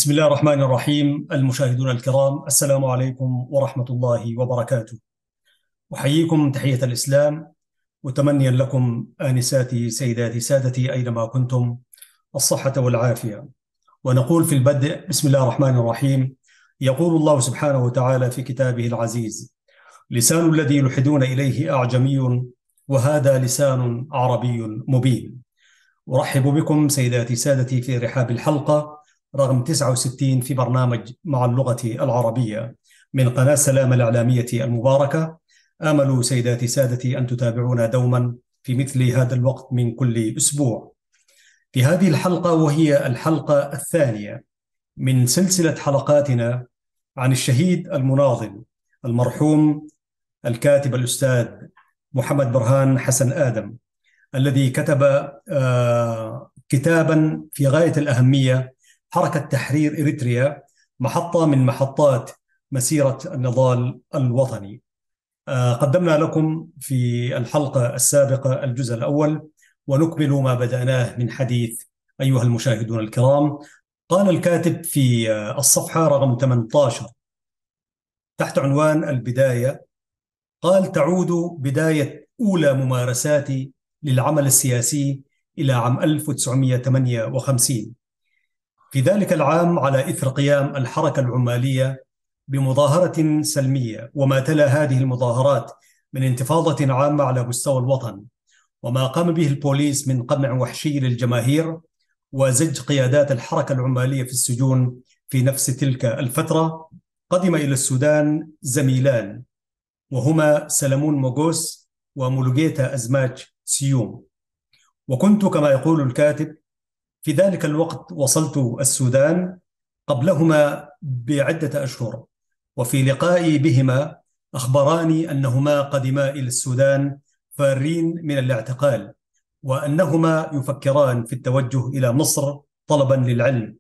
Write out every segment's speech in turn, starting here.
بسم الله الرحمن الرحيم. المشاهدون الكرام، السلام عليكم ورحمة الله وبركاته. أحييكم تحية الإسلام، متمنيا لكم آنساتي سيداتي سادتي أينما كنتم الصحة والعافية. ونقول في البدء بسم الله الرحمن الرحيم. يقول الله سبحانه وتعالى في كتابه العزيز: لسان الذي يلحدون إليه أعجمي وهذا لسان عربي مبين. أرحب بكم سيداتي سادتي في رحاب الحلقة رقم 69 في برنامج مع اللغة العربية من قناة سلام الإعلامية المباركة. آمل سيداتي سادتي أن تتابعونا دوما في مثل هذا الوقت من كل أسبوع. في هذه الحلقة، وهي الحلقة الثانية من سلسلة حلقاتنا عن الشهيد المناضل المرحوم الكاتب الأستاذ محمد برهان حسن آدم، الذي كتب كتابا في غاية الأهمية: حركة تحرير إريتريا، محطة من محطات مسيرة النضال الوطني. قدمنا لكم في الحلقة السابقة الجزء الأول، ونكمل ما بدأناه من حديث أيها المشاهدون الكرام. قال الكاتب في الصفحة رقم 18 تحت عنوان البداية، قال: تعود بداية أولى ممارساتي للعمل السياسي إلى عام 1958. في ذلك العام، على إثر قيام الحركة العمالية بمظاهرة سلمية وما تلا هذه المظاهرات من انتفاضة عامة على مستوى الوطن، وما قام به البوليس من قمع وحشي للجماهير وزج قيادات الحركة العمالية في السجون في نفس تلك الفترة، قدم إلى السودان زميلان، وهما سلمون موغوس ومولوغيتا أزماج سيوم. وكنت كما يقول الكاتب في ذلك الوقت وصلت السودان قبلهما بعدة أشهر، وفي لقائي بهما أخبراني أنهما قدما إلى السودان فارين من الاعتقال، وأنهما يفكران في التوجه إلى مصر طلبا للعلم،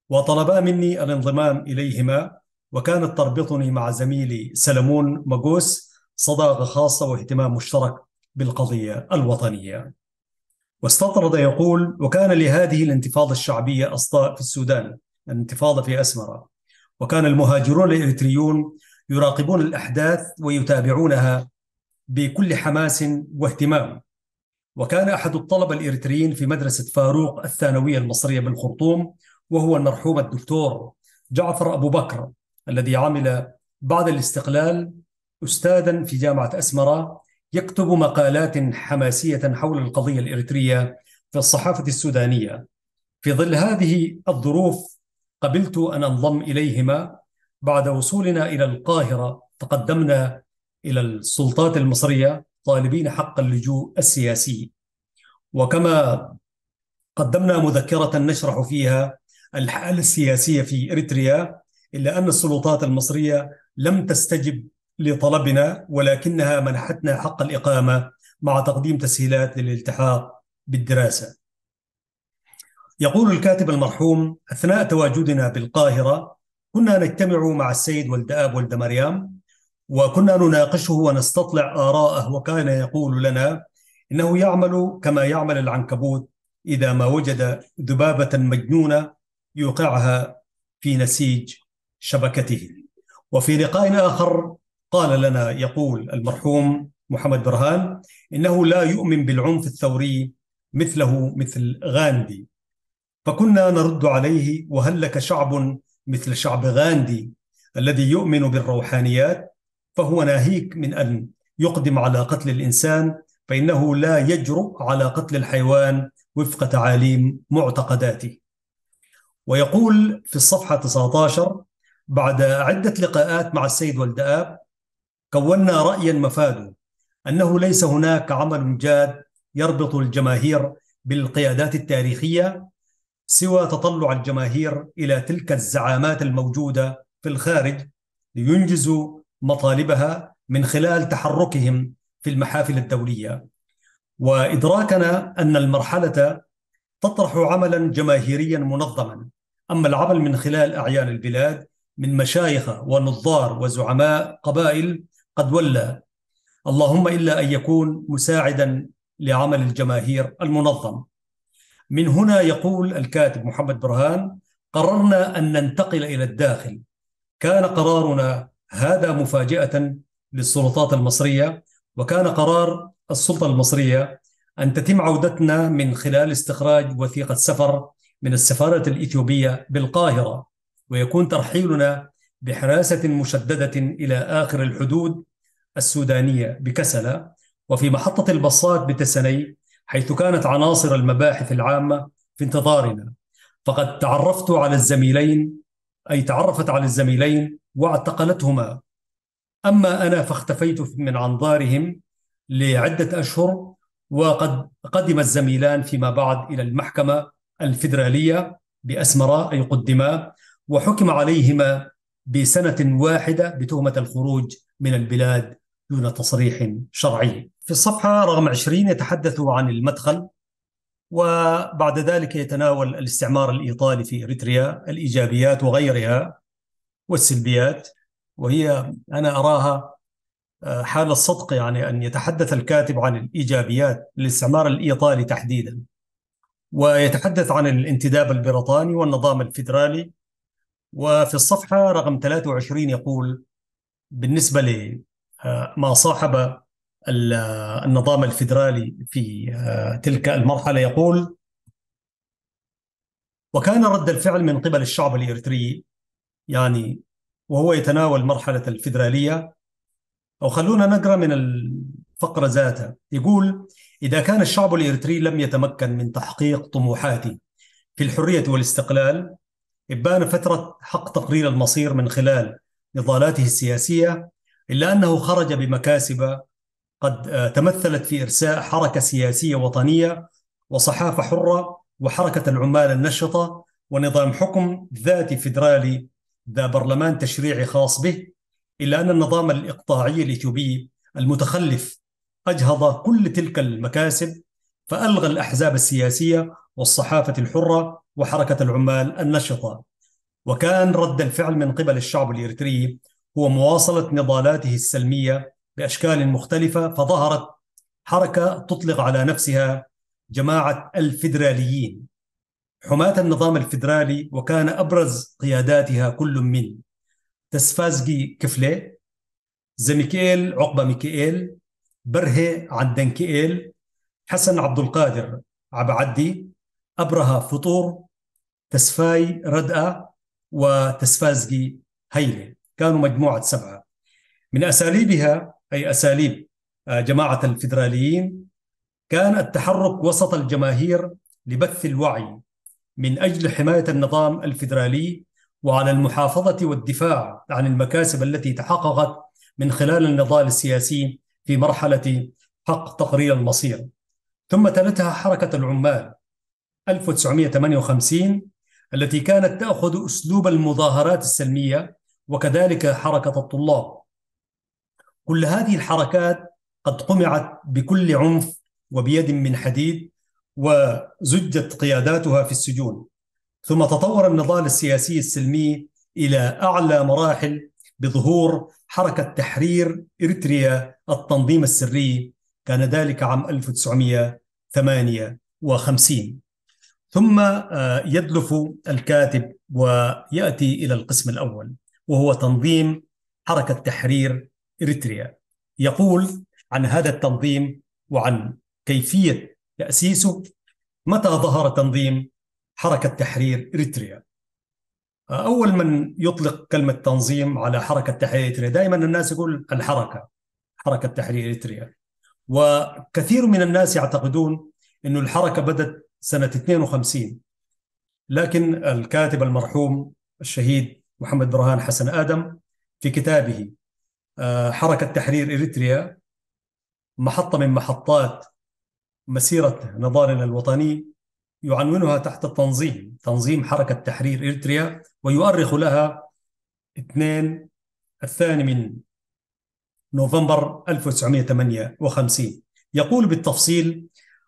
وطلبا مني الانضمام إليهما. وكانت تربطني مع زميلي سلمون مغوس صداقة خاصة واهتمام مشترك بالقضية الوطنية. واستطرد يقول: وكان لهذه الانتفاضة الشعبية أصداء في السودان، الانتفاضة في أسمرة، وكان المهاجرون الإريتريون يراقبون الأحداث ويتابعونها بكل حماس واهتمام. وكان أحد الطلبة الإريتريين في مدرسة فاروق الثانوية المصرية بالخرطوم، وهو المرحوم الدكتور جعفر أبو بكر، الذي عمل بعد الاستقلال أستاذا في جامعة أسمرة، يكتب مقالات حماسية حول القضية الإريترية في الصحافة السودانية. في ظل هذه الظروف قبلت أن أنضم إليهما. بعد وصولنا إلى القاهرة تقدمنا إلى السلطات المصرية طالبين حق اللجوء السياسي، وكما قدمنا مذكرة نشرح فيها الحالة السياسية في إريتريا، إلا أن السلطات المصرية لم تستجب لطلبنا، ولكنها منحتنا حق الإقامة مع تقديم تسهيلات للالتحاق بالدراسة. يقول الكاتب المرحوم: أثناء تواجدنا بالقاهرة كنا نجتمع مع السيد ولد آب ولد مريم، وكنا نناقشه ونستطلع آراءه، وكان يقول لنا إنه يعمل كما يعمل العنكبوت إذا ما وجد ذبابة مجنونة يوقعها في نسيج شبكته. وفي لقاء آخر قال لنا، يقول المرحوم محمد برهان، إنه لا يؤمن بالعنف الثوري مثله مثل غاندي. فكنا نرد عليه: وهل لك شعب مثل شعب غاندي الذي يؤمن بالروحانيات؟ فهو ناهيك من أن يقدم على قتل الإنسان، فإنه لا يجرؤ على قتل الحيوان وفق تعاليم معتقداته. ويقول في الصفحة 19: بعد عدة لقاءات مع السيد ولد آب كونا رأيا مفاده أنه ليس هناك عمل جاد يربط الجماهير بالقيادات التاريخية سوى تطلع الجماهير إلى تلك الزعامات الموجودة في الخارج لينجزوا مطالبها من خلال تحركهم في المحافل الدولية، وإدراكنا أن المرحلة تطرح عملا جماهيريا منظما، أما العمل من خلال أعيان البلاد من مشايخ ونظار وزعماء قبائل قد ولى، اللهم إلا أن يكون مساعدا لعمل الجماهير المنظم. من هنا يقول الكاتب محمد برهان: قررنا أن ننتقل إلى الداخل. كان قرارنا هذا مفاجأة للسلطات المصرية، وكان قرار السلطة المصرية أن تتم عودتنا من خلال استخراج وثيقة سفر من السفارة الإثيوبية بالقاهرة، ويكون ترحيلنا بحراسة مشددة إلى آخر الحدود السودانية بكسلة، وفي محطة البصات بتسني، حيث كانت عناصر المباحث العامة في انتظارنا. فقد تعرفت على الزميلين واعتقلتهما. أما أنا فاختفيت من أنظارهم لعدة أشهر. وقد قدم الزميلان فيما بعد إلى المحكمة الفيدرالية بأسمراء، أي قدما، وحكم عليهما بسنة واحدة بتهمة الخروج من البلاد دون تصريح شرعي. في الصفحة رقم 20 يتحدث عن المدخل، وبعد ذلك يتناول الاستعمار الإيطالي في إريتريا، الإيجابيات وغيرها والسلبيات. وهي أنا أراها حال الصدق، يعني أن يتحدث الكاتب عن الإيجابيات للاستعمار الإيطالي تحديدا، ويتحدث عن الانتداب البريطاني والنظام الفيدرالي. وفي الصفحة رقم 23 يقول بالنسبة لما صاحب النظام الفيدرالي في تلك المرحلة، يقول: وكان رد الفعل من قبل الشعب الإريتري، يعني وهو يتناول مرحلة الفيدرالية. أو خلونا نقرأ من الفقرة ذاتها. يقول: إذا كان الشعب الإريتري لم يتمكن من تحقيق طموحاته في الحرية والاستقلال إبان فترة حق تقرير المصير من خلال نضالاته السياسية، إلا أنه خرج بمكاسب قد تمثلت في إرساء حركة سياسية وطنية وصحافة حرة وحركة العمال النشطة ونظام حكم ذاتي فيدرالي ذا برلمان تشريعي خاص به. إلا أن النظام الإقطاعي الإثيوبي المتخلف أجهض كل تلك المكاسب، فألغى الأحزاب السياسية والصحافة الحرة وحركة العمال النشطة. وكان رد الفعل من قبل الشعب الإريتري هو مواصلة نضالاته السلمية بأشكال مختلفة، فظهرت حركة تطلق على نفسها جماعة الفيدراليين، حماة النظام الفيدرالي، وكان أبرز قياداتها كل من تسفازجي كفلي، زميكيل عقبة ميكائيل، برهي عندنكيل، حسن عبد القادر عبعدي، أبرهة فطور، تسفاي ردأة، وتسفازجي هيلي. كانوا مجموعة 7. من أساليبها، أي أساليب جماعة الفيدراليين، كان التحرك وسط الجماهير لبث الوعي من أجل حماية النظام الفيدرالي، وعلى المحافظة والدفاع عن المكاسب التي تحققت من خلال النضال السياسي في مرحلة حق تقرير المصير. ثم تلتها حركة العمال 1958 التي كانت تأخذ أسلوب المظاهرات السلمية، وكذلك حركة الطلاب. كل هذه الحركات قد قمعت بكل عنف وبيد من حديد، وزجت قياداتها في السجون. ثم تطور النضال السياسي السلمي إلى أعلى مراحل بظهور حركة تحرير إريتريا التنظيم السري، كان ذلك عام 1958. ثم يدلف الكاتب ويأتي إلى القسم الأول، وهو تنظيم حركة تحرير إريتريا. يقول عن هذا التنظيم وعن كيفية تأسيسه. متى ظهر تنظيم حركة تحرير إريتريا؟ أول من يطلق كلمة تنظيم على حركة تحرير إريتريا دائما الناس يقول حركة تحرير إريتريا. وكثير من الناس يعتقدون أن الحركة بدأت سنة 52، لكن الكاتب المرحوم الشهيد محمد برهان حسن آدم في كتابه حركة تحرير إريتريا، محطة من محطات مسيرة نضالنا الوطني، يعنونها تحت تنظيم حركة تحرير إريتريا، ويؤرخ لها الثاني من نوفمبر 1958. يقول بالتفصيل: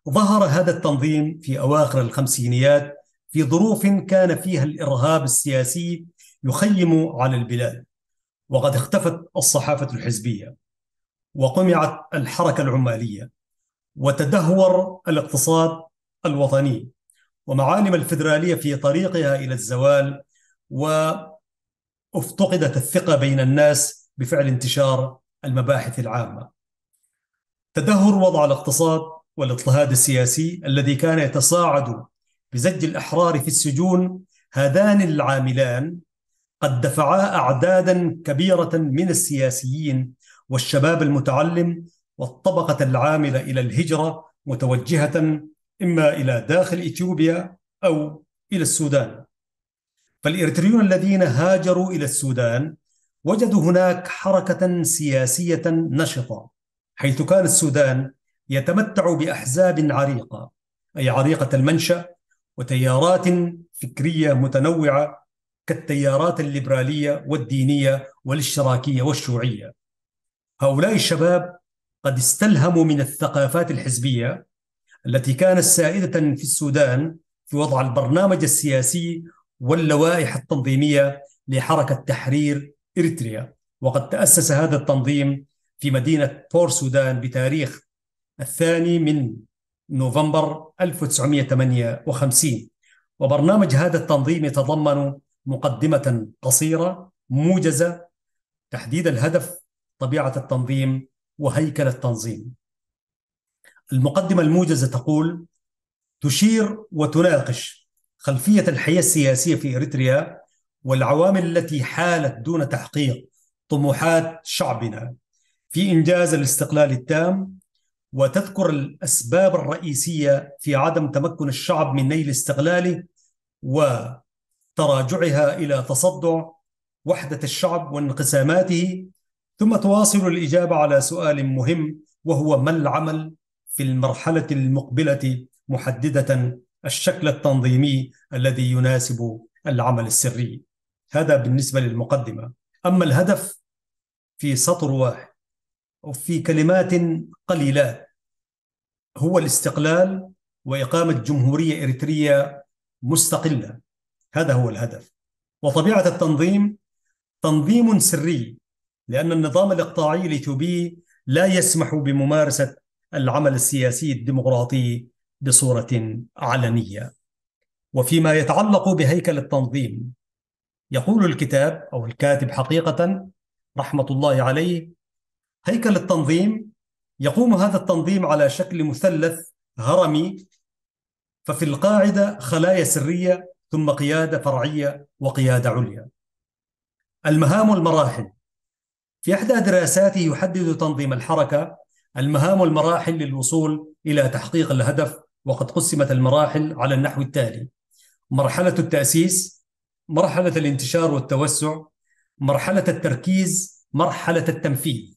ظهر هذا التنظيم في أواخر الخمسينيات في ظروف كان فيها الإرهاب السياسي يخيم على البلاد، وقد اختفت الصحافة الحزبية، وقمعت الحركة العمالية، وتدهور الاقتصاد الوطني، ومعالم الفيدرالية في طريقها إلى الزوال، وافتقدت الثقة بين الناس بفعل انتشار المباحث العامة. تدهور وضع الاقتصاد والاضطهاد السياسي الذي كان يتصاعد بزج الأحرار في السجون، هذان العاملان قد دفعا أعدادا كبيرة من السياسيين والشباب المتعلم والطبقة العاملة إلى الهجرة، متوجهة إما إلى داخل إثيوبيا أو إلى السودان. فالإريتريون الذين هاجروا إلى السودان وجدوا هناك حركة سياسية نشطة، حيث كان السودان يتمتع بأحزاب عريقة، أي عريقة المنشأ، وتيارات فكرية متنوعة كالتيارات الليبرالية والدينية والاشتراكية والشيوعية. هؤلاء الشباب قد استلهموا من الثقافات الحزبية التي كانت سائدة في السودان في وضع البرنامج السياسي واللوائح التنظيمية لحركة تحرير إريتريا. وقد تأسس هذا التنظيم في مدينة بور سودان بتاريخ 2 نوفمبر 1958. وبرنامج هذا التنظيم يتضمن مقدمة قصيرة موجزة، تحديد الهدف، طبيعة التنظيم، وهيكل التنظيم. المقدمة الموجزة تقول: تشير وتناقش خلفية الحياة السياسية في إريتريا والعوامل التي حالت دون تحقيق طموحات شعبنا في إنجاز الاستقلال التام، وتذكر الأسباب الرئيسية في عدم تمكن الشعب من نيل استقلاله وتراجعها إلى تصدع وحدة الشعب وانقساماته. ثم تواصل الإجابة على سؤال مهم، وهو ما العمل في المرحلة المقبلة، محددة الشكل التنظيمي الذي يناسب العمل السري. هذا بالنسبة للمقدمة. أما الهدف في سطر واحد أو في كلمات قليلات، هو الاستقلال وإقامة جمهورية إريترية مستقلة. هذا هو الهدف. وطبيعة التنظيم تنظيم سري، لأن النظام الإقطاعي الإثيوبي لا يسمح بممارسة العمل السياسي الديمقراطي بصورة علنية. وفيما يتعلق بهيكل التنظيم، يقول الكتاب أو الكاتب حقيقة رحمة الله عليه: هيكل التنظيم يقوم هذا التنظيم على شكل مثلث هرمي، ففي القاعدة خلايا سرية، ثم قيادة فرعية، وقيادة عليا. المهام والمراحل: في إحدى دراساته يحدد تنظيم الحركة المهام والمراحل للوصول إلى تحقيق الهدف، وقد قسمت المراحل على النحو التالي: مرحلة التأسيس، مرحلة الانتشار والتوسع، مرحلة التركيز، مرحلة التنفيذ.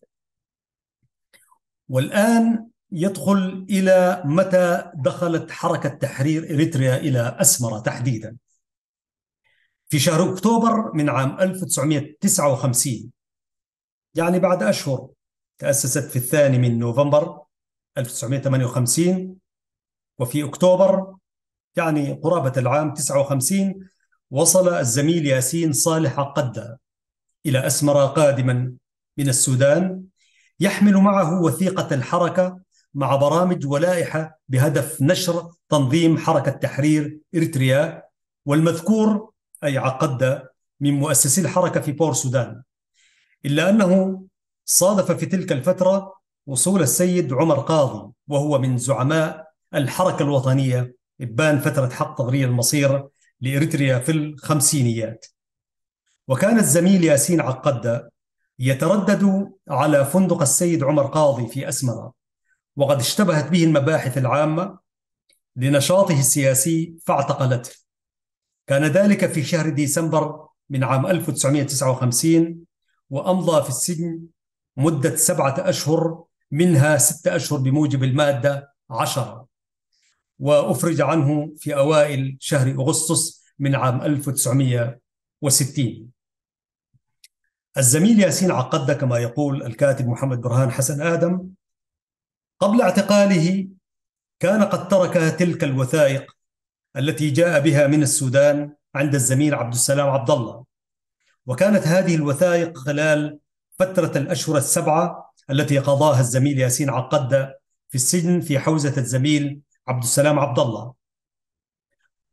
والآن يدخل إلى متى دخلت حركة تحرير إريتريا إلى أسمرة تحديدا. في شهر أكتوبر من عام 1959، يعني بعد أشهر، تأسست في 2 نوفمبر 1958، وفي أكتوبر يعني قرابة العام 59 وصل الزميل ياسين صالح عقدة إلى أسمرة قادما من السودان، يحمل معه وثيقة الحركة مع برامج ولائحة بهدف نشر تنظيم حركة تحرير إريتريا. والمذكور أي عقدة من مؤسسي الحركة في بور سودان، إلا أنه صادف في تلك الفترة وصول السيد عمر قاضي، وهو من زعماء الحركة الوطنية إبان فترة حق تغيير المصير لإريتريا في الخمسينيات. وكان الزميل ياسين عقدة يتردد على فندق السيد عمر قاضي في أسمرة، وقد اشتبهت به المباحث العامة لنشاطه السياسي فاعتقلته. كان ذلك في شهر ديسمبر من عام 1959، وأمضى في السجن مدة 7 أشهر، منها 6 أشهر بموجب المادة 10، وأفرج عنه في أوائل شهر أغسطس من عام 1960. الزميل ياسين عقدة كما يقول الكاتب محمد برهان حسن آدم، قبل اعتقاله كان قد ترك تلك الوثائق التي جاء بها من السودان عند الزميل عبد السلام عبد الله. وكانت هذه الوثائق خلال فترة الأشهر ال7 التي قضاها الزميل ياسين عقدة في السجن في حوزة الزميل عبد السلام عبد الله.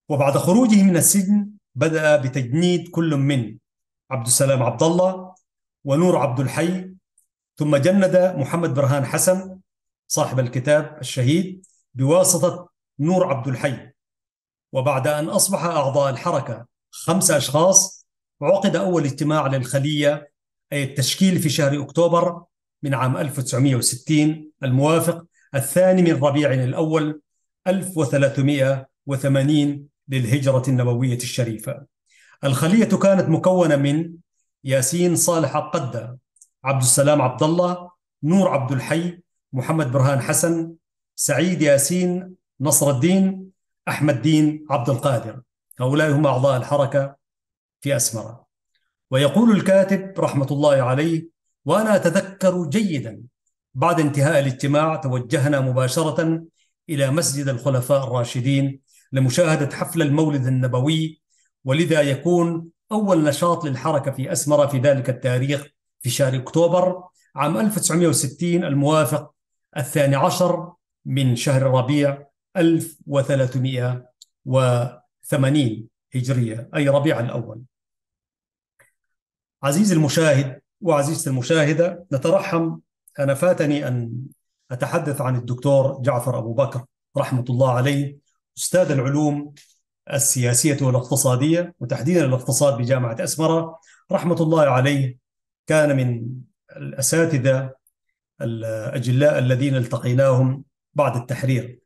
وبعد خروجه من السجن بدأ بتجنيد كل من عبد السلام عبد الله ونور عبد الحي، ثم جند محمد برهان حسن صاحب الكتاب الشهيد بواسطة نور عبد الحي. وبعد أن أصبح أعضاء الحركة 5 أشخاص، عقد أول اجتماع للخلية، أي التشكيل، في شهر أكتوبر من عام 1960 الموافق 2 من ربيع الأول 1380 للهجرة النبوية الشريفة. الخلية كانت مكونة من ياسين صالح القدة، عبد السلام عبد الله، نور عبد الحي، محمد برهان حسن، سعيد ياسين، نصر الدين، أحمد دين عبد القادر. هؤلاء هم أعضاء الحركة في أسمرة. ويقول الكاتب رحمة الله عليه: وأنا أتذكر جيدا بعد انتهاء الاجتماع توجهنا مباشرة إلى مسجد الخلفاء الراشدين لمشاهدة حفل المولد النبوي، ولذا يكون أول نشاط للحركة في أسمرة في ذلك التاريخ في شهر أكتوبر عام 1960 الموافق 12 من شهر ربيع 1380 هجرية، أي ربيع الأول. عزيزي المشاهد وعزيزتي المشاهدة، نترحم، أنا فاتني أن أتحدث عن الدكتور جعفر أبو بكر رحمة الله عليه، أستاذ العلوم السياسية والاقتصادية، وتحديدا الاقتصاد بجامعة أسمرة رحمة الله عليه. كان من الأساتذة الأجلاء الذين التقيناهم بعد التحرير.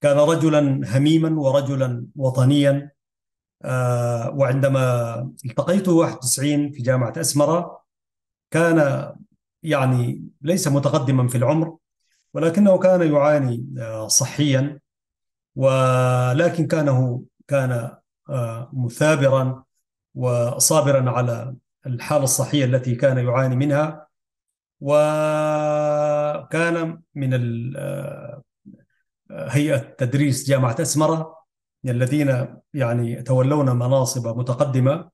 كان رجلا هميما ورجلا وطنيا. وعندما التقيته 91 في جامعة أسمرة كان يعني ليس متقدما في العمر، ولكنه كان يعاني صحيا، ولكن كان مثابرا وصابرا على الحالة الصحية التي كان يعاني منها. وكان من هيئة تدريس جامعة أسمرة الذين يعني تولون مناصب متقدمة.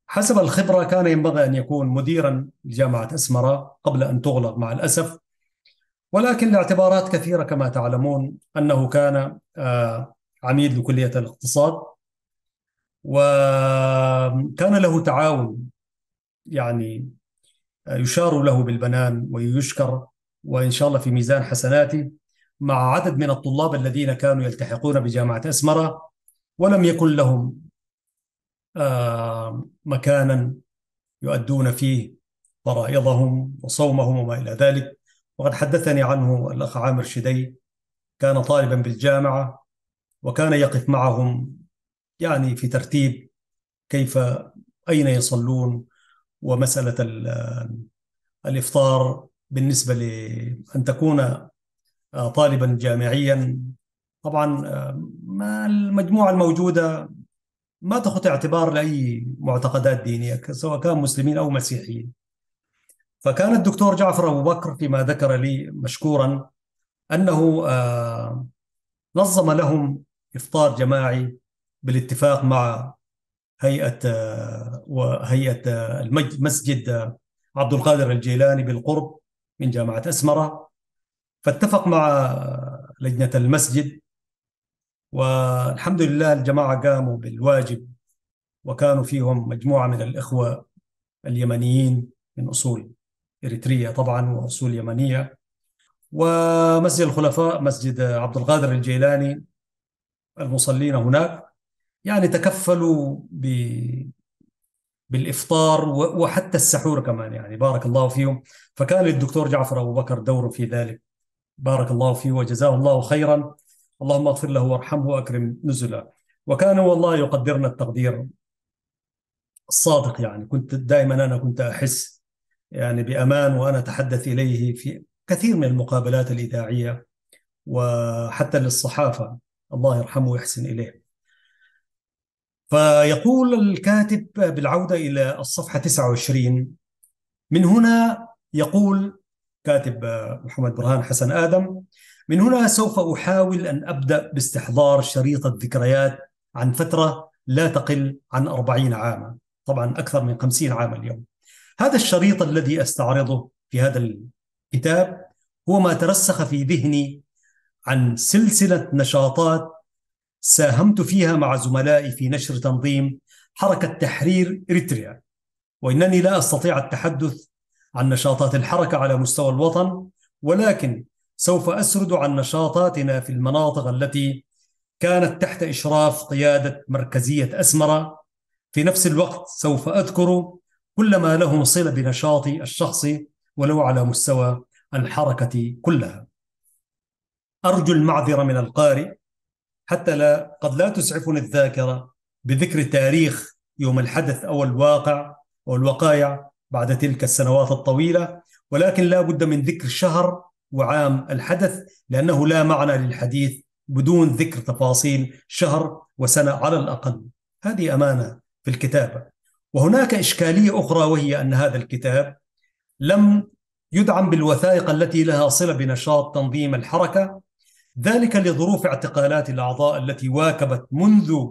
حسب الخبرة كان ينبغي أن يكون مديرا لجامعة أسمرة قبل أن تغلق مع الأسف، ولكن لاعتبارات كثيرة كما تعلمون أنه كان عميد لكلية الاقتصاد، وكان له تعاون يعني يشار له بالبنان ويشكر، وإن شاء الله في ميزان حسناته، مع عدد من الطلاب الذين كانوا يلتحقون بجامعة أسمرة ولم يكن لهم مكانا يؤدون فيه فرائضهم وصومهم وما إلى ذلك. وقد حدثني عنه الأخ عامر شدي، كان طالبا بالجامعة وكان يقف معهم يعني في ترتيب كيف أين يصلون، ومسألة الإفطار بالنسبة لأن تكون طالبا جامعيا. طبعا ما المجموعة الموجودة ما تأخذ اعتبار لأي معتقدات دينية سواء كان مسلمين أو مسيحيين. فكان الدكتور جعفر أبو بكر فيما ذكر لي مشكورا أنه نظم لهم إفطار جماعي بالاتفاق مع هيئة مسجد عبد القادر الجيلاني بالقرب من جامعة أسمرة. فاتفق مع لجنة المسجد، والحمد لله الجماعة قاموا بالواجب، وكانوا فيهم مجموعة من الإخوة اليمنيين من أصول إريترية طبعا وأصول يمنية. ومسجد الخلفاء مسجد عبد القادر الجيلاني المصلين هناك يعني تكفلوا بالإفطار وحتى السحور كمان، يعني بارك الله فيهم. فكان للدكتور جعفر أبو بكر دور في ذلك، بارك الله فيه وجزاه الله خيرا. اللهم اغفر له وارحمه وأكرم نزله. وكان والله يقدرنا التقدير الصادق، يعني أنا كنت أحس يعني بأمان وأنا أتحدث إليه في كثير من المقابلات الإذاعية وحتى للصحافة، الله يرحمه ويحسن إليه. فيقول الكاتب بالعودة إلى الصفحة 29: من هنا، يقول كاتب محمد برهان حسن آدم، من هنا سوف أحاول أن أبدأ باستحضار شريط الذكريات عن فترة لا تقل عن 40 عاما، طبعا أكثر من 50 عاما اليوم. هذا الشريط الذي أستعرضه في هذا الكتاب هو ما ترسخ في ذهني عن سلسلة نشاطات ساهمت فيها مع زملائي في نشر تنظيم حركة تحرير إريتريا، وإنني لا أستطيع التحدث عن نشاطات الحركة على مستوى الوطن، ولكن سوف أسرد عن نشاطاتنا في المناطق التي كانت تحت إشراف قيادة مركزية أسمرة. في نفس الوقت سوف أذكر كل ما له صلة بنشاطي الشخصي ولو على مستوى الحركة كلها. أرجو المعذرة من القارئ حتى قد لا تسعفني الذاكرة بذكر تاريخ يوم الحدث أو الواقع أو الوقائع بعد تلك السنوات الطويلة، ولكن لا بد من ذكر شهر وعام الحدث، لأنه لا معنى للحديث بدون ذكر تفاصيل شهر وسنة على الأقل. هذه أمانة في الكتابة. وهناك إشكالية أخرى، وهي أن هذا الكتاب لم يدعم بالوثائق التي لها صلة بنشاط تنظيم الحركة، ذلك لظروف اعتقالات الأعضاء التي واكبت منذ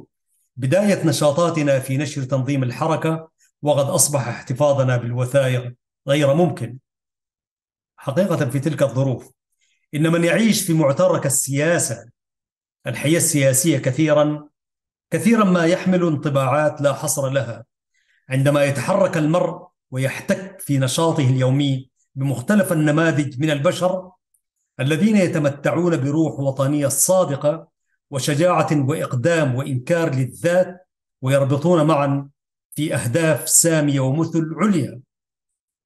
بداية نشاطاتنا في نشر تنظيم الحركة، وقد أصبح احتفاظنا بالوثائق غير ممكن. حقيقة في تلك الظروف إن من يعيش في معترك السياسة، الحياة السياسية، كثيرا ما يحمل انطباعات لا حصر لها عندما يتحرك المرء ويحتك في نشاطه اليومي بمختلف النماذج من البشر الذين يتمتعون بروح وطنية صادقة وشجاعة وإقدام وإنكار للذات، ويربطون معا في أهداف سامية ومثل عليا،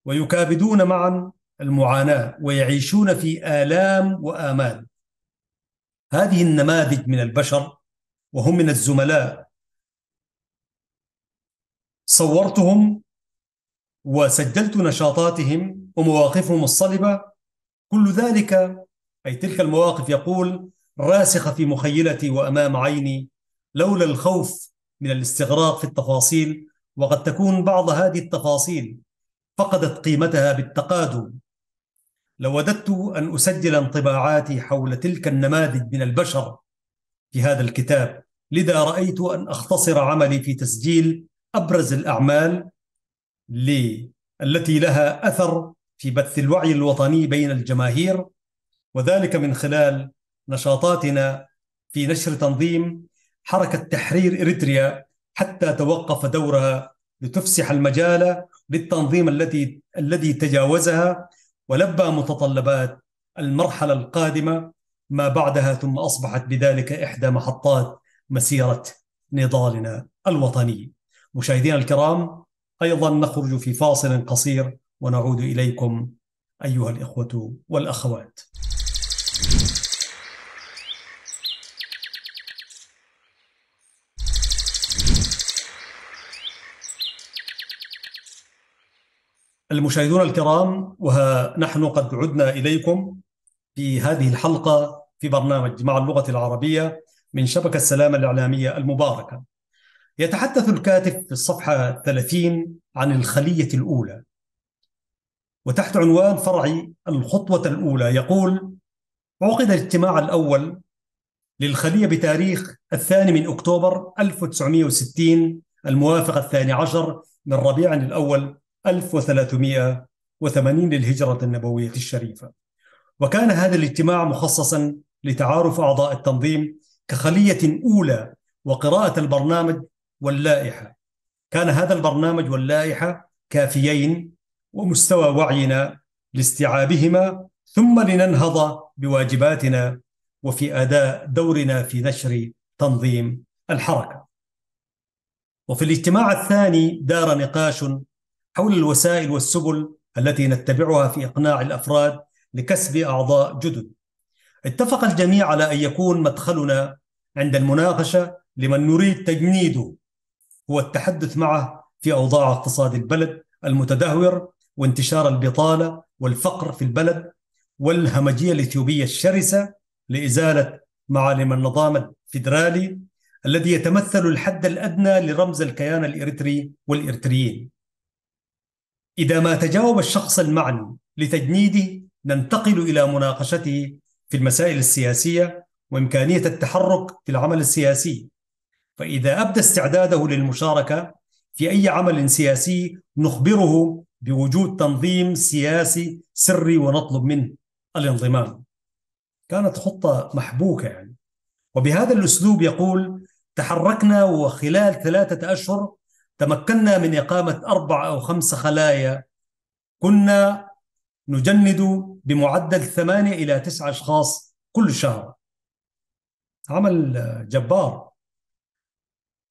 ويكابدون معا المعاناة ويعيشون في آلام وآمال. هذه النماذج من البشر وهم من الزملاء صورتهم وسجلت نشاطاتهم ومواقفهم الصلبة. كل ذلك، أي تلك المواقف، يقول راسخة في مخيلتي وأمام عيني، لولا الخوف من الاستغراق في التفاصيل، وقد تكون بعض هذه التفاصيل فقدت قيمتها بالتقادم. لوددت أن أسجل انطباعاتي حول تلك النماذج من البشر في هذا الكتاب، لذا رأيت أن أختصر عملي في تسجيل أبرز الأعمال التي لها أثر في بث الوعي الوطني بين الجماهير، وذلك من خلال نشاطاتنا في نشر تنظيم حركة تحرير إريتريا حتى توقف دورها، لتفسح المجال للتنظيم الذي تجاوزها ولبى متطلبات المرحلة القادمة ما بعدها، ثم أصبحت بذلك إحدى محطات مسيرة نضالنا الوطني. مشاهدينا الكرام، أيضا نخرج في فاصل قصير ونعود إليكم أيها الإخوة والأخوات. المشاهدون الكرام، ونحن قد عدنا إليكم في هذه الحلقة في برنامج مع اللغة العربية من شبكة السلام الإعلامية المباركة. يتحدث الكاتب في الصفحة 30 عن الخلية الأولى، وتحت عنوان فرعي الخطوة الأولى يقول: عقد الاجتماع الأول للخلية بتاريخ 2 أكتوبر 1960 الموافق 12 من ربيع الأول 1380 للهجرة النبوية الشريفة. وكان هذا الاجتماع مخصصا لتعارف أعضاء التنظيم كخلية أولى وقراءة البرنامج واللائحة. كان هذا البرنامج واللائحة كافيين ومستوى وعينا لاستيعابهما، ثم لننهض بواجباتنا وفي أداء دورنا في نشر تنظيم الحركة. وفي الاجتماع الثاني دار نقاش حول الوسائل والسبل التي نتبعها في إقناع الأفراد لكسب أعضاء جدد. اتفق الجميع على أن يكون مدخلنا عند المناقشة لمن نريد تجنيده هو التحدث معه في أوضاع اقتصاد البلد المتدهور وانتشار البطالة والفقر في البلد والهمجية الإثيوبية الشرسة، لإزالة معالم النظام الفيدرالي الذي يتمثل الحد الأدنى لرمز الكيان الإريتري والإريتريين. إذا ما تجاوب الشخص المعني لتجنيده، ننتقل إلى مناقشته في المسائل السياسية وإمكانية التحرك في العمل السياسي. فإذا أبدى استعداده للمشاركة في أي عمل سياسي، نخبره بوجود تنظيم سياسي سري ونطلب منه الانضمام. كانت خطة محبوكة يعني. وبهذا الأسلوب يقول: تحركنا وخلال 3 أشهر تمكنا من إقامة 4 أو 5 خلايا، كنا نجند بمعدل 8 إلى 9 أشخاص كل شهر. عمل جبار.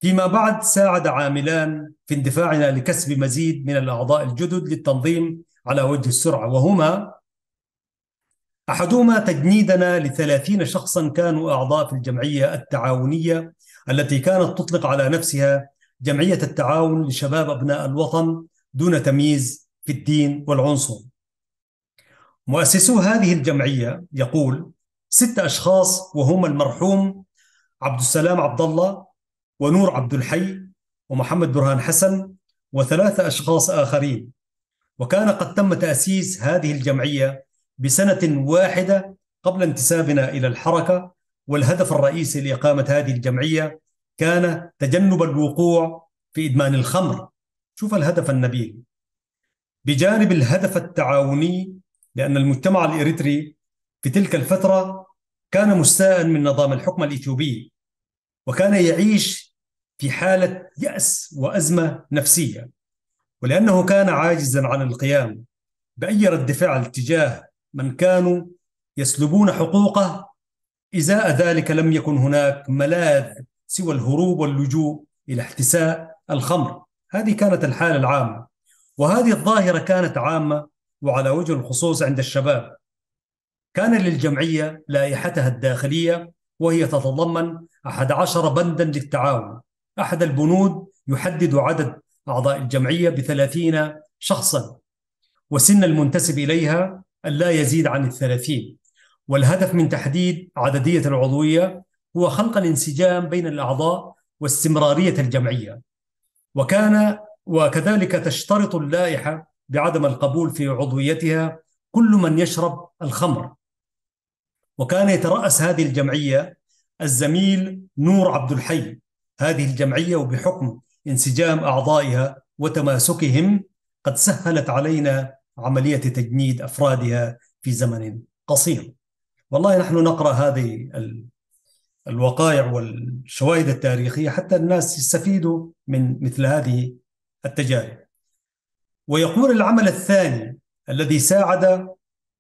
فيما بعد ساعد عاملان في اندفاعنا لكسب مزيد من الأعضاء الجدد للتنظيم على وجه السرعة، وهما: أحدهما تجنيدنا ل30 شخصا كانوا أعضاء في الجمعية التعاونية التي كانت تطلق على نفسها جمعية التعاون لشباب أبناء الوطن دون تمييز في الدين والعنصر. مؤسسو هذه الجمعية يقول: 6 أشخاص، وهم المرحوم عبد السلام عبد الله، ونور عبد الحي، ومحمد برهان حسن، و3 أشخاص آخرين. وكان قد تم تأسيس هذه الجمعية بسنة واحدة قبل انتسابنا إلى الحركة، والهدف الرئيسي لإقامة هذه الجمعية كان تجنب الوقوع في إدمان الخمر. شوف الهدف النبيل، بجانب الهدف التعاوني، لأن المجتمع الإريتري في تلك الفترة كان مستاء من نظام الحكم الإثيوبي، وكان يعيش في حالة يأس وأزمة نفسية، ولأنه كان عاجزا عن القيام بأي رد فعل تجاه من كانوا يسلبون حقوقه. إزاء ذلك لم يكن هناك ملاذ سوى الهروب واللجوء إلى احتساء الخمر. هذه كانت الحالة العامة، وهذه الظاهرة كانت عامة وعلى وجه الخصوص عند الشباب. كان للجمعية لائحتها الداخلية، وهي تتضمن 11 بندا للتعاون. أحد البنود يحدد عدد أعضاء الجمعية ب30 شخصا، وسن المنتسب إليها ألا يزيد عن 30. والهدف من تحديد عددية العضوية هو خلق الانسجام بين الأعضاء واستمرارية الجمعية. وكذلك تشترط اللائحة بعدم القبول في عضويتها كل من يشرب الخمر. وكان يترأس هذه الجمعية الزميل نور عبد الحي. هذه الجمعية وبحكم انسجام أعضائها وتماسكهم قد سهلت علينا عملية تجنيد أفرادها في زمن قصير. والله نحن نقرأ هذه الوقائع والشواهد التاريخية حتى الناس يستفيدوا من مثل هذه التجارب. ويقول العمل الثاني الذي ساعد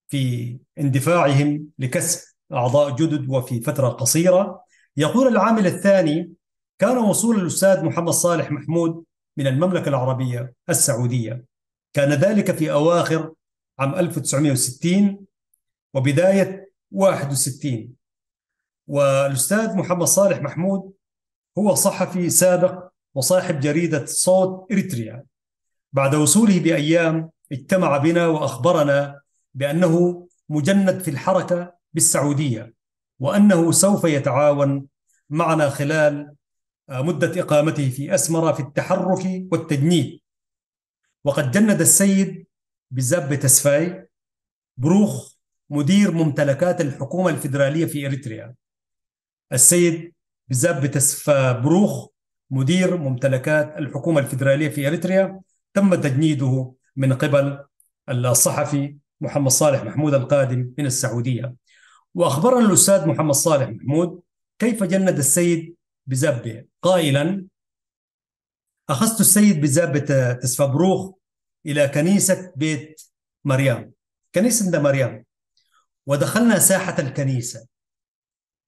في اندفاعهم لكسب أعضاء جدد وفي فترة قصيرة، يقول العامل الثاني: كان وصول الأستاذ محمد صالح محمود من المملكة العربية السعودية. كان ذلك في أواخر عام 1960 وبداية 61. والأستاذ محمد صالح محمود هو صحفي سابق وصاحب جريدة صوت إريتريا. بعد وصوله بأيام اجتمع بنا وأخبرنا بأنه مجند في الحركة بالسعودية، وأنه سوف يتعاون معنا خلال مدة إقامته في أسمرة في التحرك والتجنيد. وقد جند السيد بزاب تسفاي بروخ مدير ممتلكات الحكومة الفيدرالية في إريتريا. السيد بزاب تسفا بروخ مدير ممتلكات الحكومة الفيدرالية في إريتريا تم تجنيده من قبل الصحفي محمد صالح محمود القادم من السعودية. وأخبرنا الأستاذ محمد صالح محمود كيف جند السيد بزاب قائلا: أخذت السيد بزاب تسفبروخ إلى كنيسة بيت مريم، كنيسة مريم، ودخلنا ساحة الكنيسة.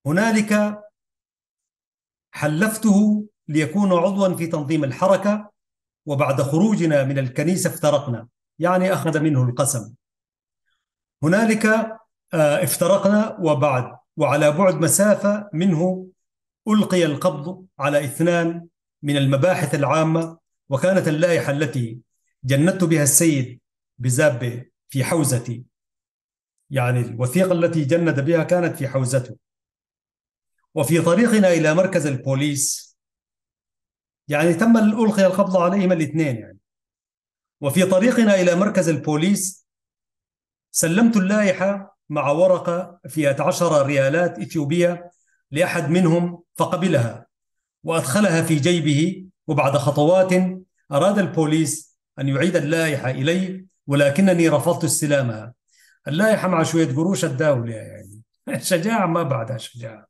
هنالك حلفته ليكون عضوا في تنظيم الحركة، وبعد خروجنا من الكنيسة افترقنا، يعني أخذ منه القسم. هنالك افترقنا، وعلى بعد مسافة منه ألقي القبض على 2 من المباحث العامة. وكانت اللائحة التي جندت بها السيد بزاب في حوزتي، يعني الوثيقة التي جند بها كانت في حوزته. وفي طريقنا إلى مركز البوليس، يعني تم ألقي القبض عليهما الاثنين يعني. وفي طريقنا إلى مركز البوليس سلمت اللائحة مع ورقة فيها 10 ريالات إثيوبية لأحد منهم فقبلها وأدخلها في جيبه. وبعد خطوات أراد البوليس أن يعيد اللائحة إلي، ولكنني رفضت استلامها. اللائحة مع شوية قروش الدولة يعني. شجاعة ما بعدها شجاعة.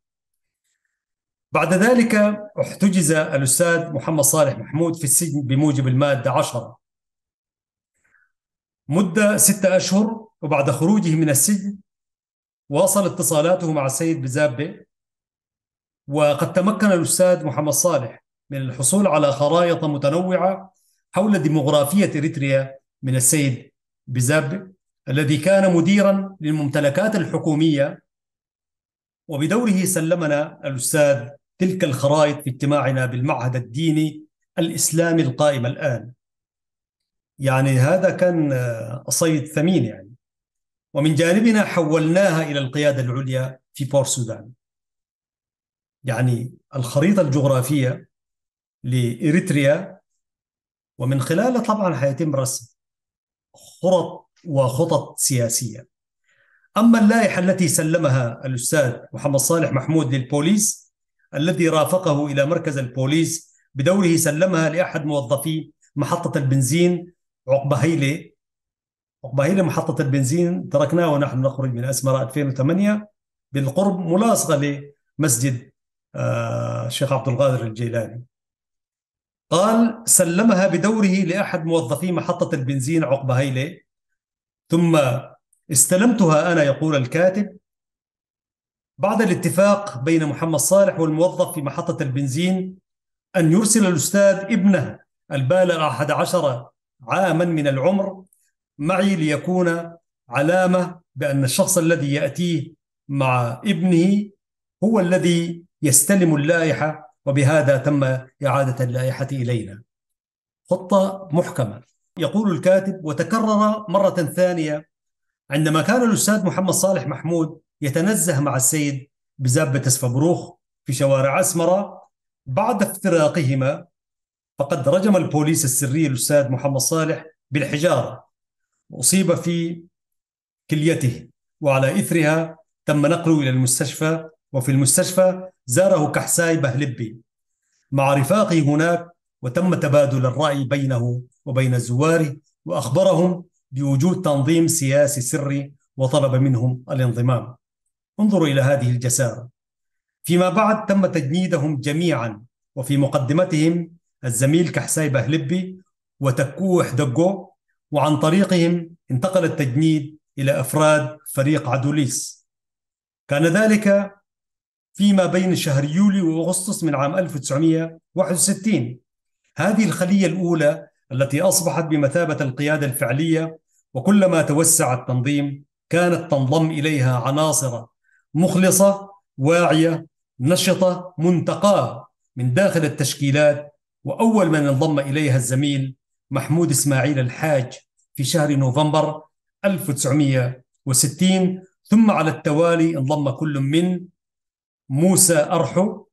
بعد ذلك احتجز الأستاذ محمد صالح محمود في السجن بموجب المادة 10 مدة 6 أشهر، وبعد خروجه من السجن واصل اتصالاته مع السيد بزابة، وقد تمكن الأستاذ محمد صالح من الحصول على خرائط متنوعة حول ديموغرافية إريتريا من السيد بزابة الذي كان مديرا للممتلكات الحكومية، وبدوره سلمنا الأستاذ تلك الخرائط في اجتماعنا بالمعهد الديني الإسلامي القائم الآن. يعني هذا كان صيد ثمين يعني. ومن جانبنا حولناها إلى القيادة العليا في بور سودان. يعني الخريطة الجغرافية لإريتريا، ومن خلالها طبعا حيتم رسم خطط وخطط سياسية. أما اللائحة التي سلمها الأستاذ محمد صالح محمود للبوليس الذي رافقه إلى مركز البوليس، بدوره سلمها لأحد موظفي محطة البنزين عقبة هيلة محطة البنزين تركناه ونحن نخرج من أسمرة 2008 بالقرب ملاصقة لمسجد الشيخ عبد القادر الجيلاني. قال سلمها بدوره لأحد موظفي محطة البنزين عقبة هيلة، ثم استلمتها أنا، يقول الكاتب، بعد الاتفاق بين محمد صالح والموظف في محطة البنزين أن يرسل الأستاذ ابنه البالغ 11 عاما من العمر معي ليكون علامة بأن الشخص الذي يأتيه مع ابنه هو الذي يستلم اللائحة، وبهذا تم إعادة اللائحة إلينا. خطة محكمة. يقول الكاتب: وتكرر مرة ثانية عندما كان الأستاذ محمد صالح محمود يتنزه مع السيد بزابة تسفبروخ في شوارع أسمرة بعد افتراقهما، فقد رجم البوليس السري الأستاذ محمد صالح بالحجارة، أصيب في كليته، وعلى إثرها تم نقله إلى المستشفى. وفي المستشفى زاره كحساي بهلبي مع رفاقه هناك، وتم تبادل الرأي بينه وبين زواره، وأخبرهم بوجود تنظيم سياسي سري وطلب منهم الانضمام. انظروا إلى هذه الجسارة. فيما بعد تم تجنيدهم جميعا، وفي مقدمتهم الزميل كحساي بهلبي وتكوح دقو، وعن طريقهم انتقل التجنيد إلى أفراد فريق عدوليس. كان ذلك فيما بين شهر يوليو وأغسطس من عام 1961. هذه الخلية الأولى التي أصبحت بمثابة القيادة الفعلية، وكلما توسع التنظيم كانت تنضم إليها عناصر مخلصة واعية نشطة منتقاة من داخل التشكيلات. وأول من انضم إليها الزميل محمود إسماعيل الحاج في شهر نوفمبر 1960، ثم على التوالي انضم كل من موسى أرحو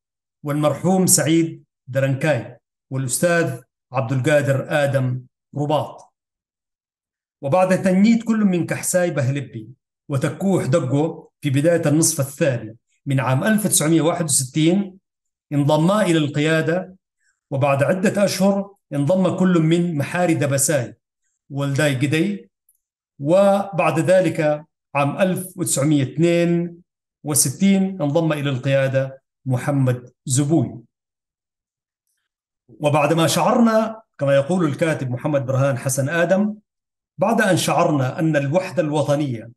والمرحوم سعيد درنكاي والأستاذ عبد القادر آدم رباط. وبعد تنييد كل من كحساي بهلبي وتكوح دقو في بداية النصف الثاني من عام 1961 انضما إلى القيادة، وبعد عدة أشهر انضم كل من محاري دبساي والداي قدي. وبعد ذلك عام 1962 انضم إلى القيادة محمد زبوي. وبعدما شعرنا، كما يقول الكاتب محمد برهان حسن آدم، بعد أن شعرنا أن الوحدة الوطنية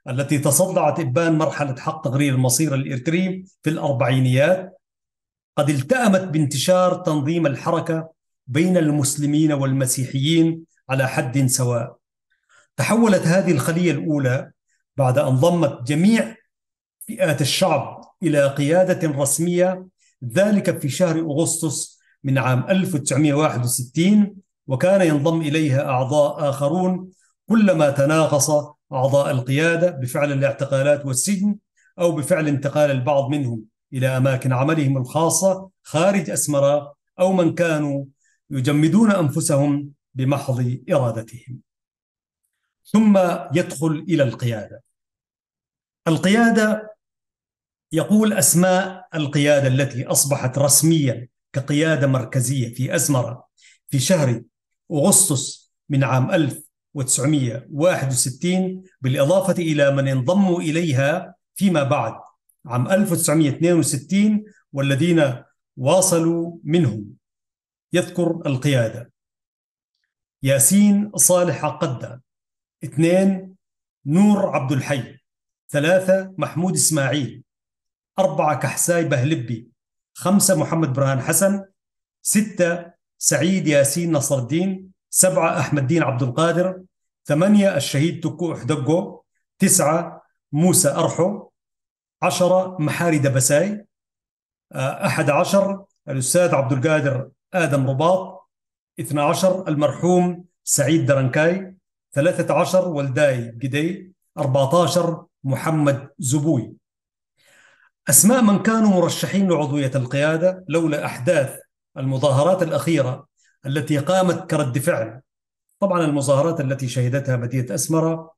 التي تصدعت إبان مرحلة حق تغيير المصير الإريتري في الأربعينيات قد التأمت بانتشار تنظيم الحركة بين المسلمين والمسيحيين على حد سواء، تحولت هذه الخلية الأولى بعد أن ضمت جميع فئات الشعب إلى قيادة رسمية، ذلك في شهر أغسطس من عام 1961، وكان ينضم إليها أعضاء آخرون كلما تناقص أعضاء القيادة بفعل الاعتقالات والسجن، أو بفعل انتقال البعض منهم إلى أماكن عملهم الخاصة خارج أسمرة، أو من كانوا يجمدون أنفسهم بمحض إرادتهم. ثم يدخل إلى القيادة. القيادة، يقول أسماء القيادة التي أصبحت رسميا كقيادة مركزية في أسمرة في شهر أغسطس من عام 1961، بالإضافة إلى من انضموا إليها فيما بعد عام 1962 والذين واصلوا منهم. يذكر القيادة: ياسين صالح عقدة، 2 نور عبد الحي، 3 محمود إسماعيل، 4 كحساي بهلبي، 5 محمد برهان حسن، 6 سعيد ياسين نصر الدين، 7 أحمد الدين عبد القادر، 8 الشهيد تكو أحدقو، 9 موسى أرحو، 10 محاري دبساي، 11 الأستاذ عبد القادر آدم رباط، 12 المرحوم سعيد درنكاي، 13 ولداي قدي، 14 محمد زبوي. أسماء من كانوا مرشحين لعضوية القيادة لولا أحداث المظاهرات الأخيرة التي قامت كرد فعل. طبعا المظاهرات التي شهدتها مدينة أسمرة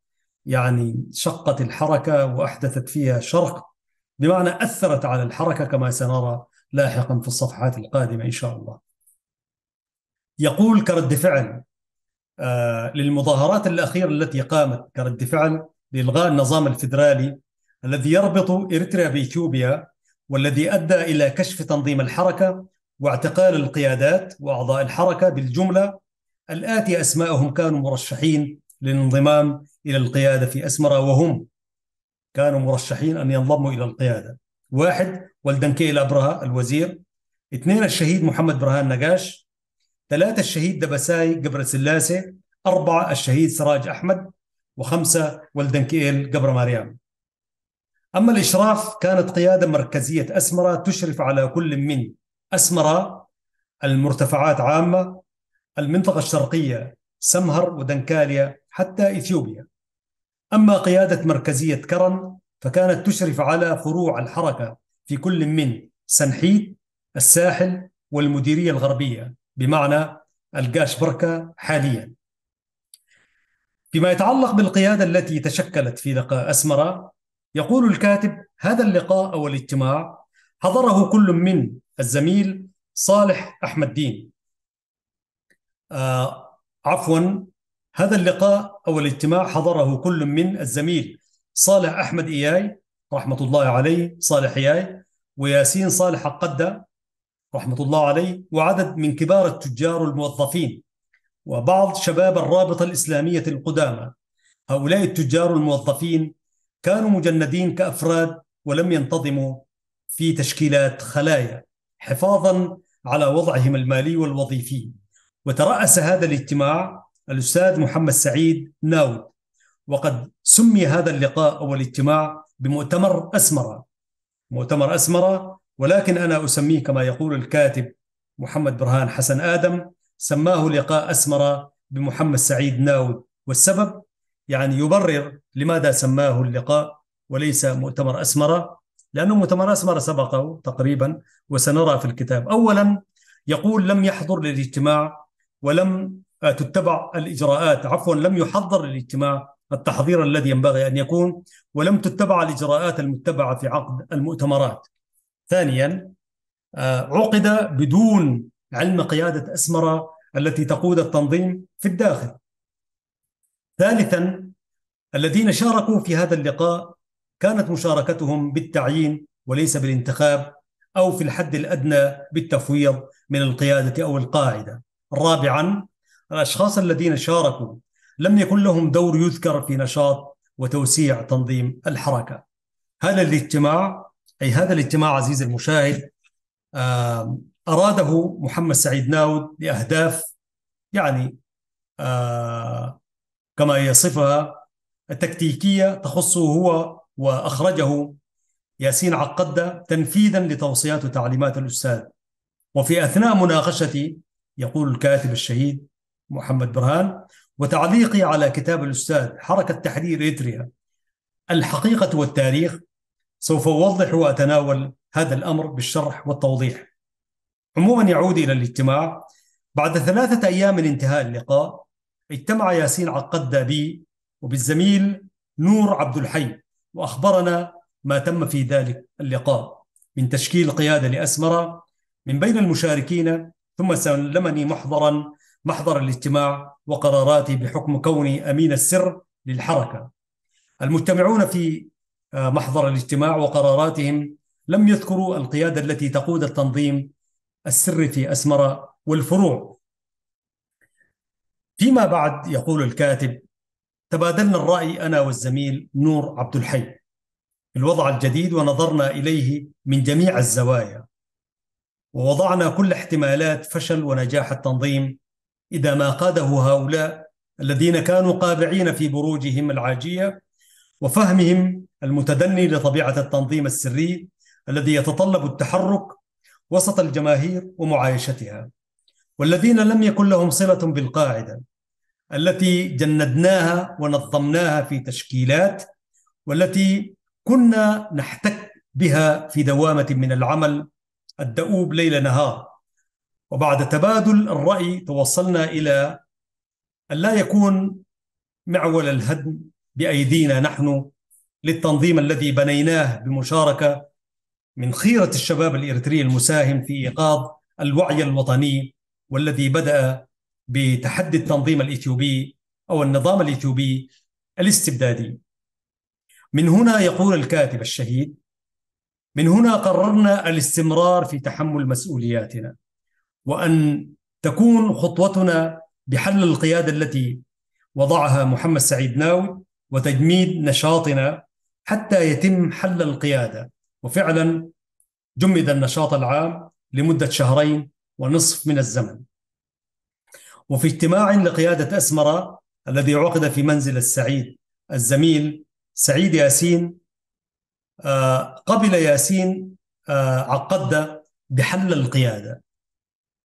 يعني شقت الحركة وأحدثت فيها شرق، بمعنى أثرت على الحركة كما سنرى لاحقا في الصفحات القادمة إن شاء الله. يقول كرد فعل للمظاهرات الأخيرة التي قامت كرد فعل لإلغاء النظام الفيدرالي الذي يربط إريتريا بإثيوبيا، والذي أدى إلى كشف تنظيم الحركة واعتقال القيادات وأعضاء الحركة بالجملة. الآتي أسماءهم كانوا مرشحين للانضمام إلى القيادة في أسمرة، وهم كانوا مرشحين أن ينضموا إلى القيادة: 1 ولدنكيل أبرهة الوزير، 2 الشهيد محمد برهان نقاش، 3 الشهيد دبساي قبر سلاسة، 4 الشهيد سراج أحمد، و5 ولدنكيل قبر مريم. أما الإشراف كانت قيادة مركزية أسمرة تشرف على كل من أسمرة المرتفعات عامة، المنطقة الشرقية سمهر ودنكاليا حتى إثيوبيا. أما قيادة مركزية كرن فكانت تشرف على فروع الحركة في كل من سنحيت، الساحل، والمديرية الغربية، بمعنى القاش بركة حاليا. فيما يتعلق بالقيادة التي تشكلت في لقاء أسمرة، يقول الكاتب: هذا اللقاء أو الاجتماع حضره كل من الزميل صالح أحمد دين هذا اللقاء أو الاجتماع حضره كل من الزميل صالح أحمد إياي رحمة الله عليه، صالح إياي، وياسين صالح عقدة رحمة الله عليه، وعدد من كبار التجار والموظفين، وبعض شباب الرابطة الإسلامية القدامى. هؤلاء التجار الموظفين كانوا مجندين كأفراد ولم ينتظموا في تشكيلات خلايا حفاظا على وضعهم المالي والوظيفي. وترأس هذا الاجتماع الأستاذ محمد سعيد ناود، وقد سمي هذا اللقاء أو الاجتماع بمؤتمر أسمرة، مؤتمر أسمرة، ولكن أنا أسميه كما يقول الكاتب محمد برهان حسن آدم، سماه لقاء أسمرة بمحمد سعيد ناود. والسبب يعني يبرر لماذا سماه اللقاء وليس مؤتمر أسمرة، لأنه مؤتمر أسمرة سبقه تقريبا وسنرى في الكتاب. أولا يقول لم يحضر للاجتماع ولم تتبع الإجراءات، لم يحضر للاجتماع التحضير الذي ينبغي أن يكون، ولم تتبع الإجراءات المتبعة في عقد المؤتمرات. ثانيا عقد بدون علم قيادة أسمرة التي تقود التنظيم في الداخل. ثالثا الذين شاركوا في هذا اللقاء كانت مشاركتهم بالتعيين وليس بالانتخاب، أو في الحد الأدنى بالتفويض من القيادة أو القاعدة. رابعا الأشخاص الذين شاركوا لم يكن لهم دور يذكر في نشاط وتوسيع تنظيم الحركة. هذا الاجتماع عزيزي المشاهد أراده محمد سعيد ناود لأهداف يعني كما يصفها تكتيكية تخصه هو، وأخرجه ياسين عقدة تنفيذا لتوصيات وتعليمات الأستاذ. وفي أثناء مناقشتي، يقول الكاتب الشهيد محمد برهان، وتعليقي على كتاب الأستاذ حركة تحرير إريتريا الحقيقة والتاريخ، سوف أوضح وأتناول هذا الأمر بالشرح والتوضيح. عموما يعود إلى الاجتماع. بعد 3 أيام من انتهاء اللقاء اجتمع ياسين عقدة بي وبالزميل نور عبد الحي، وأخبرنا ما تم في ذلك اللقاء من تشكيل قيادة لأسمرة من بين المشاركين، ثم سلمني محضر الاجتماع وقراراتي بحكم كوني أمين السر للحركة. المجتمعون في محضر الاجتماع وقراراتهم لم يذكروا القيادة التي تقود التنظيم السري في أسمرة والفروع. فيما بعد يقول الكاتب: تبادلنا الرأي أنا والزميل نور عبد الحي في الوضع الجديد، ونظرنا إليه من جميع الزوايا، ووضعنا كل احتمالات فشل ونجاح التنظيم إذا ما قاده هؤلاء الذين كانوا قابعين في بروجهم العاجية وفهمهم المتدني لطبيعة التنظيم السري الذي يتطلب التحرك وسط الجماهير ومعايشتها، والذين لم يكن لهم صلة بالقاعدة التي جندناها ونظمناها في تشكيلات، والتي كنا نحتك بها في دوامة من العمل الدؤوب ليل نهار. وبعد تبادل الرأي توصلنا إلى أن لا يكون معول الهدم بأيدينا نحن للتنظيم الذي بنيناه بمشاركة من خيرة الشباب الإريتري المساهم في إيقاظ الوعي الوطني، والذي بدأ بتحدي التنظيم الإثيوبي أو النظام الإثيوبي الاستبدادي. من هنا يقول الكاتب الشهيد: من هنا قررنا الاستمرار في تحمل مسؤولياتنا، وأن تكون خطوتنا بحل القيادة التي وضعها محمد سعيد ناوي وتجميد نشاطنا حتى يتم حل القيادة. وفعلا جمد النشاط العام لمدة 2.5 من الزمن. وفي اجتماع لقيادة أسمرة الذي عقد في منزل السعيد الزميل سعيد ياسين، قبل ياسين عقد بحل القيادة.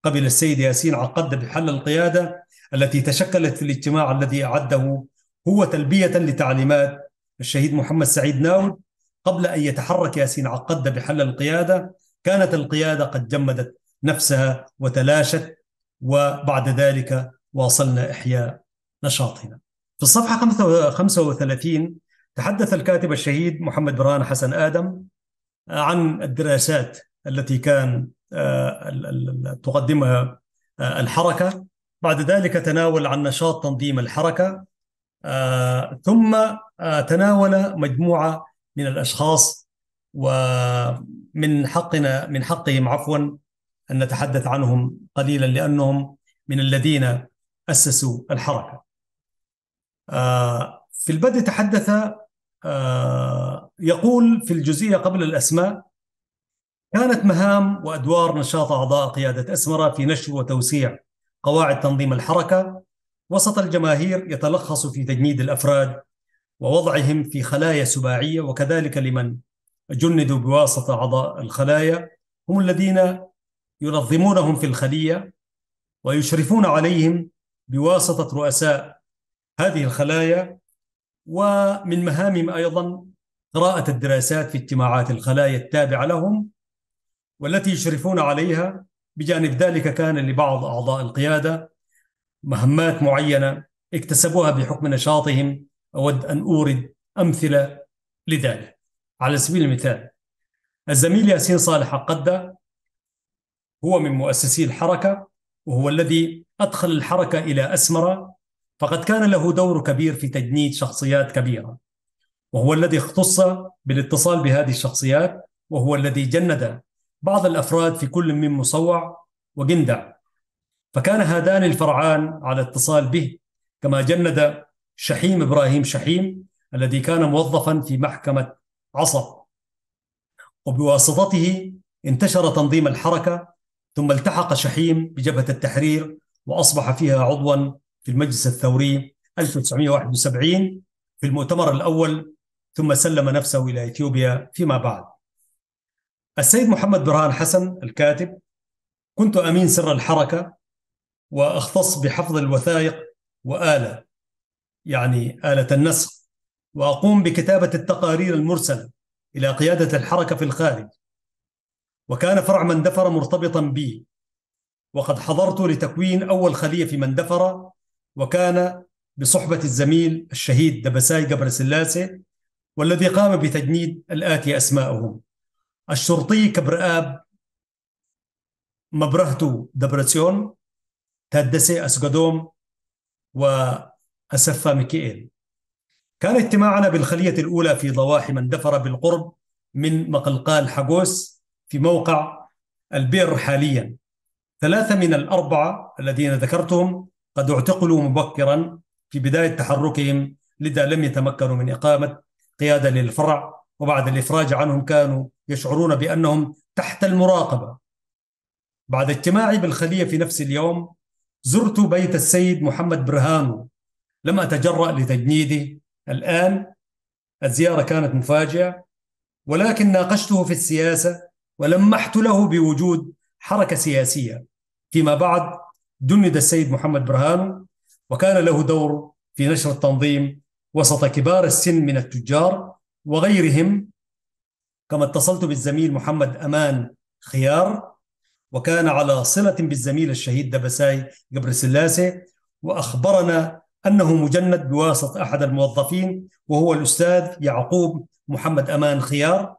قبل السيد ياسين عقد بحل القيادة التي تشكلت في الاجتماع الذي أعده هو تلبية لتعليمات الشهيد محمد سعيد ناود. قبل أن يتحرك ياسين عقد بحل القيادة، كانت القيادة قد جمدت نفسها وتلاشت، وبعد ذلك واصلنا إحياء نشاطنا. في الصفحة 35 تحدث الكاتب الشهيد محمد برهان حسن آدم عن الدراسات التي كان تقدمها الحركة. بعد ذلك تناول عن نشاط تنظيم الحركة، ثم تناول مجموعة من الأشخاص، ومن حقهم أن نتحدث عنهم قليلا لأنهم من الذين أسسوا الحركة. في البدء تحدث يقول في الجزئية قبل الأسماء: كانت مهام وأدوار نشاط أعضاء قيادة أسمرة في نشر وتوسيع قواعد تنظيم الحركة وسط الجماهير يتلخص في تجنيد الأفراد ووضعهم في خلايا سباعية، وكذلك لمن جندوا بواسطة أعضاء الخلايا هم الذين ينظمونهم في الخلية ويشرفون عليهم بواسطة رؤساء هذه الخلايا. ومن مهامهم أيضا قراءة الدراسات في اجتماعات الخلايا التابعة لهم والتي يشرفون عليها. بجانب ذلك كان لبعض أعضاء القيادة مهمات معينة اكتسبوها بحكم نشاطهم. أود أن أورد أمثلة لذلك. على سبيل المثال، الزميل ياسين صالح عقدة هو من مؤسسي الحركة، وهو الذي أدخل الحركة إلى أسمرة، فقد كان له دور كبير في تجنيد شخصيات كبيرة، وهو الذي اختص بالاتصال بهذه الشخصيات، وهو الذي جند بعض الأفراد في كل من مصوع وجندع، فكان هذان الفرعان على اتصال به، كما جند شحيم إبراهيم شحيم الذي كان موظفا في محكمة عصر، وبواسطته انتشر تنظيم الحركة. ثم التحق شحيم بجبهة التحرير وأصبح فيها عضوا في المجلس الثوري 1971 في المؤتمر الأول، ثم سلم نفسه إلى إثيوبيا فيما بعد. السيد محمد برهان حسن الكاتب: كنت أمين سر الحركة وأختص بحفظ الوثائق وآلة، يعني آلة النسخ، وأقوم بكتابة التقارير المرسلة إلى قيادة الحركة في الخارج. وكان فرع مندفر مرتبطا بي، وقد حضرت لتكوين أول خلية في مندفر، وكان بصحبة الزميل الشهيد دبساي قبر سلاسة، والذي قام بتجنيد الآتي أسماءهم: الشرطي كبرآب مبرهتو دبرسيون، تادسي أسقدوم، وأسفا ميكيئيل. كان اجتماعنا بالخلية الأولى في ضواحي مندفر بالقرب من مقلقال حقوس في موقع البئر حاليا. 3 من الأربعة الذين ذكرتهم قد اعتقلوا مبكرا في بداية تحركهم، لذا لم يتمكنوا من إقامة قيادة للفرع، وبعد الإفراج عنهم كانوا يشعرون بأنهم تحت المراقبة. بعد اجتماعي بالخلية في نفس اليوم زرت بيت السيد محمد برهانو، لم أتجرأ لتجنيده. الآن الزيارة كانت مفاجئة، ولكن ناقشته في السياسة ولمحت له بوجود حركة سياسية. فيما بعد جند السيد محمد برهانو، وكان له دور في نشر التنظيم وسط كبار السن من التجار وغيرهم. كما اتصلت بالزميل محمد أمان خيار، وكان على صلة بالزميل الشهيد دبساي قبر سلاسة، وأخبرنا أنه مجند بواسطة أحد الموظفين وهو الأستاذ يعقوب محمد أمان خيار.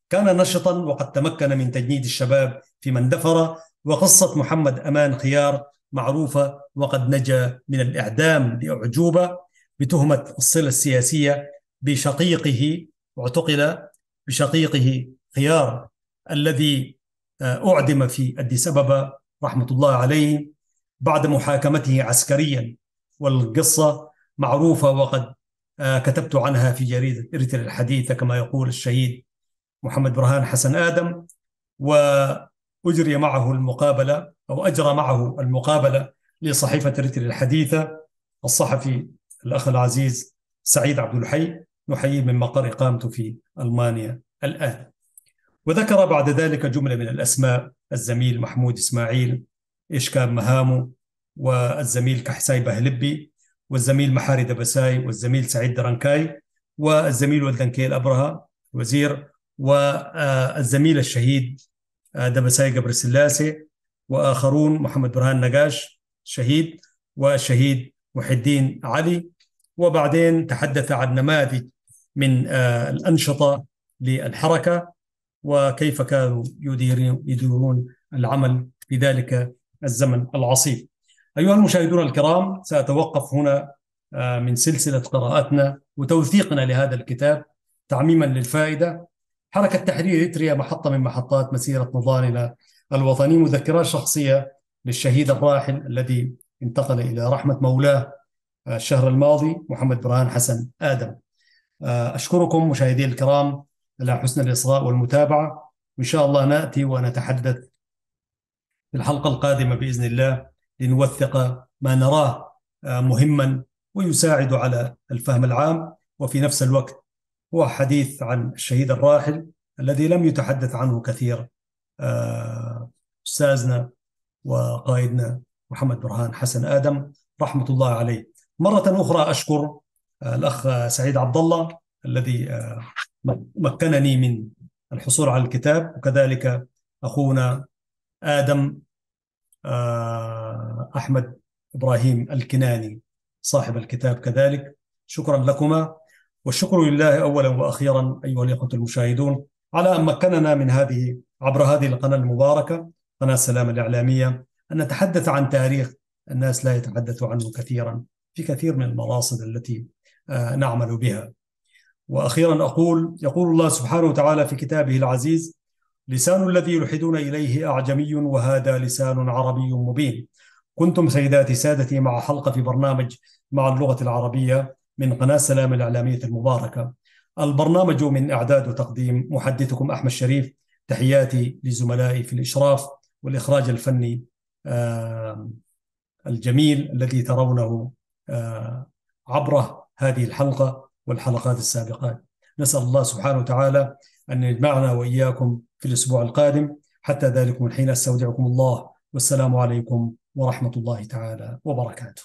كان نشطا وقد تمكن من تجنيد الشباب في مندفرة، وقصة محمد أمان خيار معروفة، وقد نجا من الإعدام بأعجوبة بتهمة الصلة السياسية بشقيقه، واعتقل بشقيقه خيار الذي أعدم في أديس أبابا رحمة الله عليه بعد محاكمته عسكريا. والقصة معروفة، وقد كتبت عنها في جريدة إريتريا الحديثة كما يقول الشهيد محمد برهان حسن آدم. وأجري معه المقابلة، أو أجرى معه المقابلة لصحيفة إريتريا الحديثة الصحفي الأخ العزيز سعيد عبد الحي، نحييه من مقر إقامته في ألمانيا الآن. وذكر بعد ذلك جملة من الأسماء: الزميل محمود إسماعيل إيش كان مهامه، والزميل كحساي بهلبي، والزميل محاري دبساي، والزميل سعيد درنكاي، والزميل ولدنكيل أبرهة وزير، والزميل الشهيد دبساي قبر سلاسة، وآخرون: محمد برهان نقاش شهيد، والشهيد محي الدين علي. وبعدين تحدث عن نماذج من الأنشطة للحركة وكيف كانوا يديرون العمل في ذلك الزمن العصيب. أيها المشاهدون الكرام، سأتوقف هنا من سلسلة قراءتنا وتوثيقنا لهذا الكتاب تعميما للفائدة. حركة تحرير إريتريا محطة من محطات مسيرة نضالنا الوطني، مذكرات شخصية للشهيد الراحل الذي انتقل إلى رحمة مولاه الشهر الماضي، محمد برهان حسن آدم. أشكركم مشاهدي الكرام على حسن الإصغاء والمتابعة، وإن شاء الله نأتي ونتحدث في الحلقة القادمة بإذن الله لنوثق ما نراه مهما ويساعد على الفهم العام، وفي نفس الوقت هو حديث عن الشهيد الراحل الذي لم يتحدث عنه كثير أستاذنا وقائدنا محمد برهان حسن آدم رحمة الله عليه. مرة أخرى أشكر الأخ سعيد عبد الله الذي مكنني من الحصول على الكتاب، وكذلك أخونا آدم أحمد إبراهيم الكناني صاحب الكتاب كذلك. شكرا لكما، والشكر لله أولا وأخيرا أيها الأخوة المشاهدون على أن مكننا من عبر هذه القناة المباركة، قناة السلام الإعلامية، أن نتحدث عن تاريخ الناس لا يتحدث عنه كثيرا في كثير من المراصد التي نعمل بها. وأخيرا يقول الله سبحانه وتعالى في كتابه العزيز: لسان الذي يلحدون إليه أعجمي وهذا لسان عربي مبين. كنتم سيداتي سادتي مع حلقة في برنامج مع اللغة العربية من قناة السلام الإعلامية المباركة. البرنامج من إعداد وتقديم محدثكم أحمد شريف. تحياتي لزملائي في الإشراف والإخراج الفني الجميل الذي ترونه عبر هذه الحلقة والحلقات السابقات. نسأل الله سبحانه وتعالى أن يجمعنا وإياكم في الأسبوع القادم. حتى ذلك الحين أستودعكم الله، والسلام عليكم ورحمة الله تعالى وبركاته.